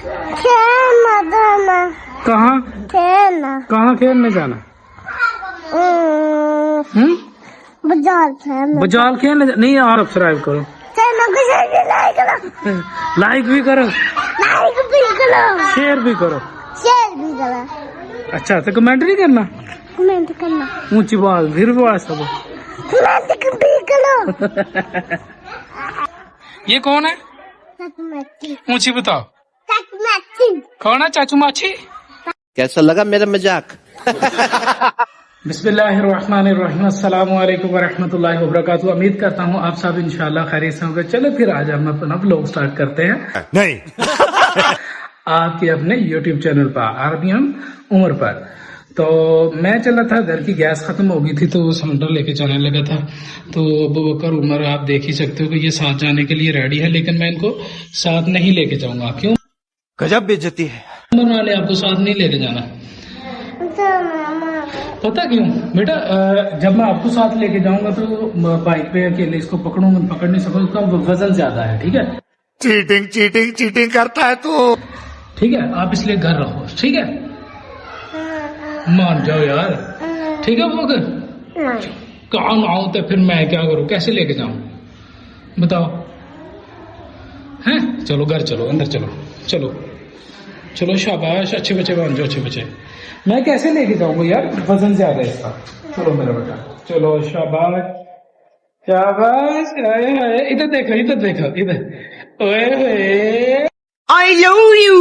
खेलना जाना। कहाँ खेलना। कहाँ खेलने जाना? बाजार खेलना। बाजार खेलने नहीं यार, सब्सक्राइब करो, लाइक भी करो, शेयर भी करो। अच्छा तो कमेंट नहीं करना? कमेंट करना। ऊंची आवाज फिर आवाज सब। ये कौन है? ऊंची बताओ। कौन है चाचू माची? कैसा लगा मेरा मजाक? बिस्मिल्लाहिर्रहमानिर्रहीम, अस्सलामु अलैकुम वरहमतुल्लाहि वबरकातुहू। उम्मीद करता हूँ आप सब इंशाल्लाह खैरियत से होंगे। चलो फिर आज हम अपना व्लॉग स्टार्ट करते हैं। नहीं आपके अपने YouTube चैनल पर आरबीएम उमर पर। तो मैं चला था, घर की गैस खत्म हो गई थी तो सिलेंडर लेके जाने लगा था। तो अबू बकर उमर आप देख ही सकते हो कि ये साथ जाने के लिए रेडी है, लेकिन मैं इनको साथ नहीं लेके जाऊंगा। क्यों? गजब बेइज्जती है। उमर वाले आपको साथ नहीं लेके जाना। पता क्यों बेटा? जब मैं आपको साथ लेके जाऊंगा तो बाइक पे अकेले इसको पकड़ नहीं सकूंगा, उसका वजन ज्यादा है। ठीक है? चीटिंग चीटिंग चीटिंग करता है तू। ठीक है, आप इसलिए घर रहो। ठीक है, मान जाओ यार। ठीक है वो कहाँ ना आऊं तो फिर मैं क्या करूं? कैसे लेके जाऊं बताओ? हैं? चलो घर चलो, अंदर चलो, चलो चलो, शाबाश, अच्छे बच्चे बन जाओ, अच्छे बच्चे। मैं कैसे लेके जाऊंगा यार, वजन ज्यादा है इसका। चलो मेरा बेटा, चलो, शाबाश शाबाश। इधर देखो, इधर देखो, इधर। ओए आई लव यू।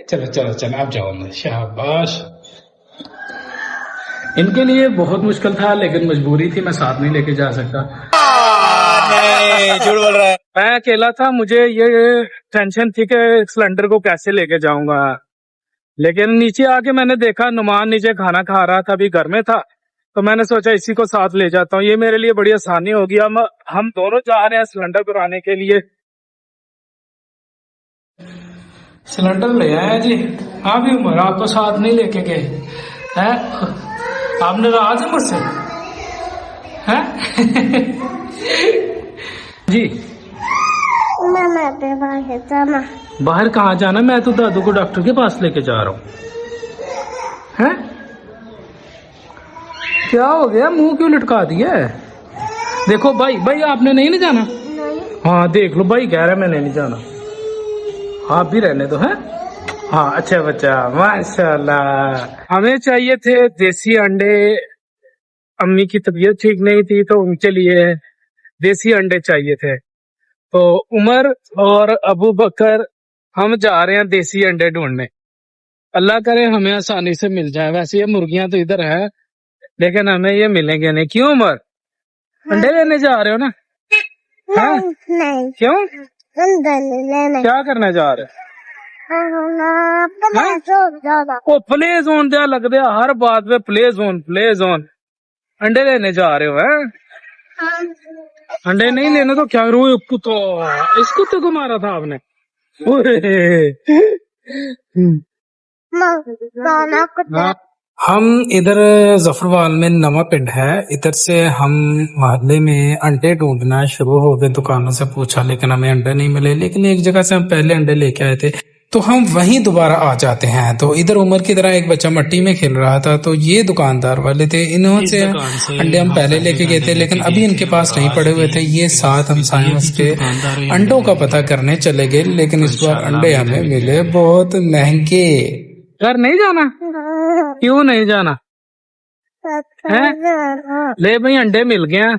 चलो चलो चलो, आप जाओ अंदर, शाबाश। इनके लिए बहुत मुश्किल था, लेकिन मजबूरी थी, मैं साथ नहीं लेके जा सकता। झूठ बोल रहा है। मैं अकेला था, मुझे ये टेंशन थी कि सिलेंडर को कैसे लेके जाऊंगा। लेकिन नीचे आके मैंने देखा नुमान नीचे खाना खा रहा था, अभी घर में था, तो मैंने सोचा इसी को साथ ले जाता हूँ, ये मेरे लिए बड़ी आसानी होगी। हम दोनों जा रहे हैं सिलेंडर भराने के लिए। सिलेंडर ले आए जी। हाँ भी उमर आपको साथ नहीं लेके गए हैं? आप नाराज हैं मुझसे? हैं? जी बाहर कहाँ जाना? मैं तो दादू को डॉक्टर के पास लेके जा रहा हूँ। हैं? क्या हो गया? मुंह क्यों लटका दिया है? देखो भाई, भाई आपने नहीं जाना? हाँ देख लो, भाई कह रहा है मैंने नहीं जाना। आप भी रहने दो। हैं? हाँ अच्छा बच्चा, माशाल्लाह। हमें चाहिए थे देसी अंडे, अम्मी की तबीयत ठीक नहीं थी तो उनके लिए देसी अंडे चाहिए थे। तो उमर और अबू बकर हम जा रहे हैं देसी अंडे ढूंढने। अल्लाह करे हमें आसानी से मिल जाए। वैसे ये मुर्गियां तो इधर है, लेकिन हमें ये मिलेंगे नहीं। क्यों उमर? अंडे लेने जा रहे हो ना? हाँ? नहीं। क्यों? क्या क्या करने जा रहे हो? ओ प्ले जोन दिया लग दिया, हर बात पे प्ले जोन प्ले जोन। अंडे लेने जा रहे हो? हैं? अंडे नहीं लेने तो क्या करो? कुत्ता, इस कुत्ते को मारा था आपने? हाँ। हम इधर जफरवाल में नवा पिंड है, इधर से हम मोहल्ले में अंडे ढूंढना शुरू हो गए। दुकानों से पूछा लेकिन हमें अंडे नहीं मिले, लेकिन एक जगह से हम पहले अंडे लेके आए थे तो हम वहीं दोबारा आ जाते हैं। तो इधर उमर की तरह एक बच्चा मट्टी में खेल रहा था, तो ये दुकानदार वाले थे, इन्होंने अंडे हम पहले लेके गए थे लेकिन अभी इनके पास नहीं पड़े हुए थे। ये साथ हम साइंस के अंडों का पता करने चले गए, लेकिन इस बार अंडे हमें मिले बहुत महंगे। घर नहीं जाना? क्यों नहीं जाना है? ले भाई अंडे मिल गए,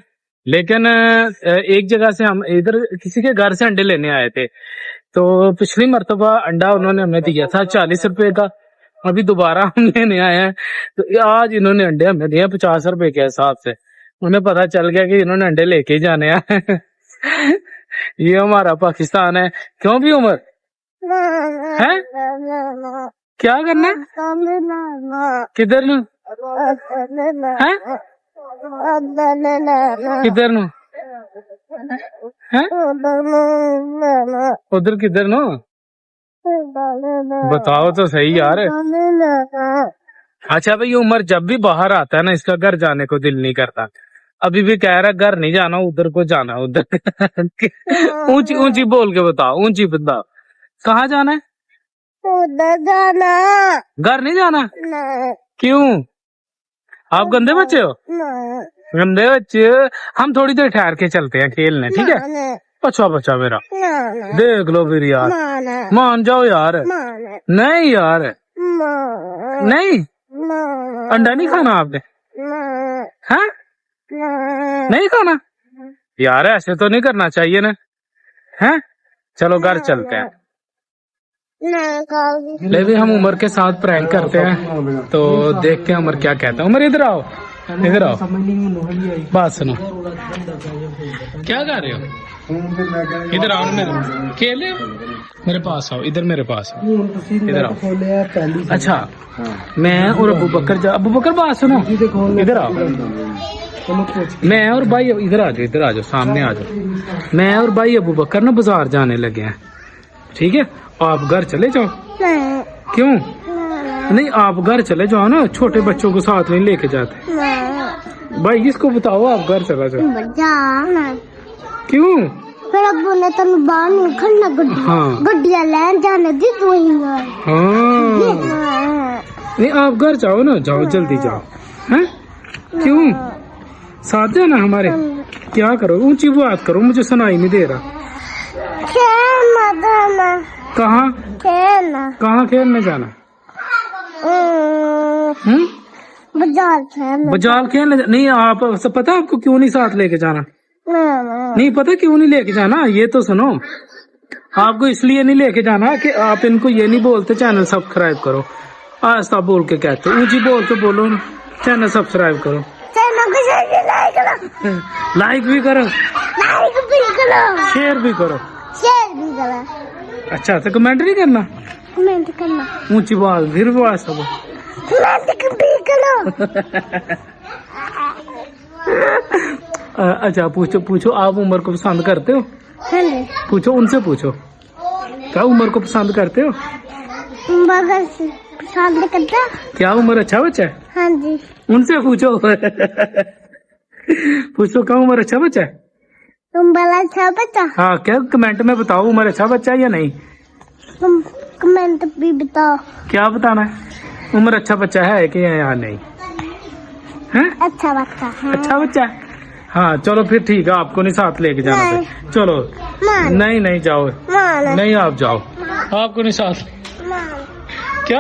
लेकिन एक जगह से हम इधर किसी के घर से अंडे लेने आए थे। तो पिछली मर्तबा अंडा उन्होंने हमें दिया था 40 रुपए का, अभी दोबारा हम लेने आए हैं तो आज इन्होंने अंडे हमें दिए 50 रुपए के हिसाब से। उन्हें पता चल गया कि इन्होंने अंडे लेके ही जाने हैं। ये हमारा पाकिस्तान है। क्यों भी उमर है? क्या करना? किधर नु? हैं? किधर नु? हैं? उधर किधर नु? बताओ तो सही यार। अच्छा भाई, उमर जब भी बाहर आता है ना, इसका घर जाने को दिल नहीं करता। अभी भी कह रहा घर नहीं जाना, उधर को जाना, उधर। ऊंची ऊंची बोल के बताओ, ऊंची बताओ। कहाँ जाना है? उधर जाना घर नहीं जाना? नहीं क्यों? आप गंदे बच्चे हो? नहीं गंदे बच्चे। हम थोड़ी देर ठहर के चलते हैं खेलने, ठीक है? नहीं अच्छा बच्चा मेरा, नहीं देख लो फिर यार, माना मान जाओ यार। माना नहीं यार, नहीं, अंडा नहीं खाना आपने? हाँ, नहीं खाना यार, ऐसे तो नहीं करना चाहिए ना। हैं, चलो घर चलते हैं। ले भी हम उमर के साथ प्रैंक करते हैं, तो देखते हैं उमर क्या कहता है। उमर इधर आओ, इधर आओ, बात सुनो। क्या कर रहे हो? इधर आओ, मेरे खेले, मेरे पास आओ, इधर मेरे पास आओ, इधर आओ। अच्छा, मैं और अबू बकर बात सुनो, इधर आओ। मैं और भाई, इधर आ जाओ, इधर आ जाओ, सामने आ जाओ। मैं और भाई अबू बकर ना बाजार जाने लगे हैं, ठीक है? आप घर चले जाओ। क्यों नहीं? आप घर चले जाओ ना, छोटे बच्चों को साथ में लेके जाते। भाई इसको बताओ, आप घर चला जाओ। क्यों? फिर अब्बू ने तेन बाहर नहीं खड़ना, गड्डी हाँ। गड्डियां लैन जाने दी तू ही हाँ, नहीं आप घर जाओ ना, जाओ जल्दी जाओ। हैं? क्यों? साथ जाना हमारे? क्या करो, ऊंची बात करो, मुझे सुनाई नहीं दे रहा। खेलना जाना, कहाँ? खेलना कहाँ खेलने जाना? बाजार खेलना। बाजार खेलने नहीं, आप पता आपको क्यों नहीं साथ लेके जाना? नहीं पता क्यों नहीं लेके जाना? ये तो सुनो, आपको इसलिए नहीं लेके जाना कि आप इनको ये नहीं बोलते चैनल सब्सक्राइब करो। आस्ता बोल के कहते, ऊंची बोल के बोलो ना, चैनल सब्सक्राइब करो, लाइक भी करो, शेयर भी करो। अच्छा, तो कमेंट नहीं करना? कमेंट करना, ऊंची बात, फिर बात सब। अच्छा, पूछो पूछो, आप उमर को पसंद करते हो? पूछो, उनसे पूछो, क्या उमर को पसंद करते हो? पसंद करता। क्या उमर अच्छा बच्चा है? हाँ जी। उनसे पूछो। पूछो, क्या उमर अच्छा बच्चा है? तुम बड़ा अच्छा बच्चा। हाँ, क्या कमेंट में बताओ उमर अच्छा बच्चा है या नहीं? तुम कमेंट भी बताओ। क्या बताना है, उमर अच्छा बच्चा है कि या नहीं? है अच्छा बच्चा है। अच्छा बच्चा है। हाँ चलो फिर ठीक है, आपको नहीं साथ लेके जाना नहीं। फिर। चलो नहीं नहीं जाओ, नहीं आप जाओ, आपको नहीं साथ। क्या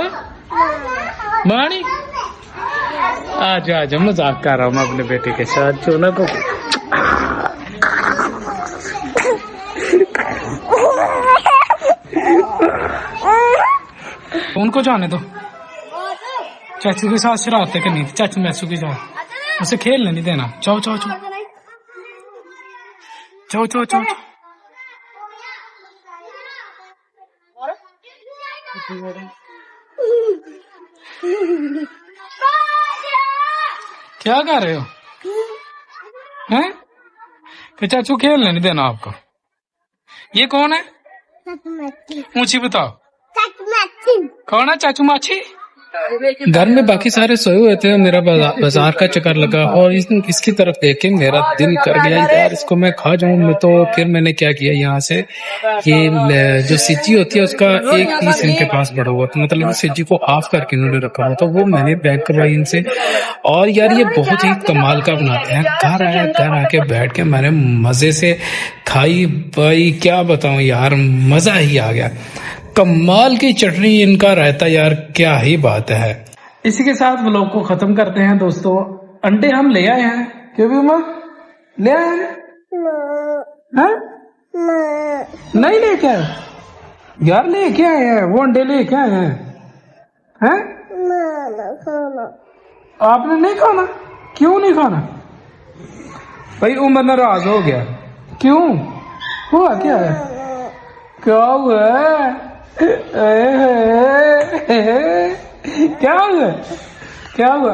मानी? आज आज मजाक कर रहा हूँ मैं अपने बेटे के साथ। चोना को उनको जाने दो, चाचू के साथ शरारतें करनी थी, चाचू मैचू की जाओ, उसे खेलने नहीं देना। जाओ जाओ जाओ जाओ जाओ जाओ। क्या कर रहे हो? हैं? कि चाचू खेलने नहीं देना आपको? ये कौन है? ऊंची बताओ, कौन है चाचू माची? घर में बाकी सारे सोए हुए थे, मेरा बाजार का चक्कर लगा और इसकी तरफ देख के मेरा दिल कर गया यार इसको मैं खा जाऊं मैं। तो फिर मैंने क्या किया, यहाँ से ये जो सिज्जी होती है उसका एक पीस इनके पास बड़ा हुआ था, मतलब सिज्जी को हाफ करके इन्होंने रखा हुआ था, वो मैंने पैक करवाई इनसे। और यार ये बहुत ही कमाल का बनाते हैं। घर आके बैठ के मैंने मजे से खाई भाई, क्या बताऊं यार, मजा ही आ गया। कमाल की चटनी इनका रहता यार, क्या ही बात है। इसी के साथ व्लॉग को खत्म करते हैं दोस्तों। अंडे हम ले आए हैं, क्यों भी उमा ले आए हैं? नहीं लेके आए यार, लेके आए हैं वो अंडे, लेके आए हैं। आपने नहीं खाना? क्यों नहीं खाना भाई? उमर नाराज हो गया, क्यों हुआ? क्या है, क्या हुआ? क्या हुआ? क्या हुआ?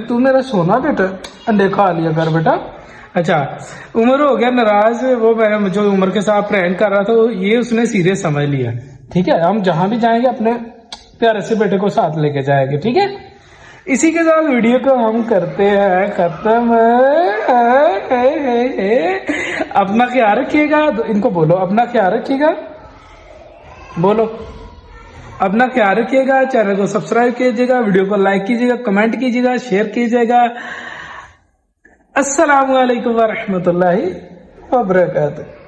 तू मेरा सोना बेटा, अंडे खा लिया कर बेटा। अच्छा, उमर हो गया नाराज, वो मैं जो उमर के साथ प्रैंक कर रहा था ये उसने सीरियस समझ लिया। ठीक है, हम जहां भी जाएंगे अपने प्यारे से बेटे को साथ लेके जाएंगे, ठीक है? इसी के साथ वीडियो को हम करते हैं खत्म। अपना ख्याल रखिएगा, इनको बोलो अपना ख्याल रखिएगा, बोलो अपना ख्याल रखिएगा। चैनल को सब्सक्राइब कीजिएगा, वीडियो को लाइक कीजिएगा, कमेंट कीजिएगा, शेयर कीजिएगा। अस्सलामु अलैकुम व रहमतुल्लाहि व बरकातुहू।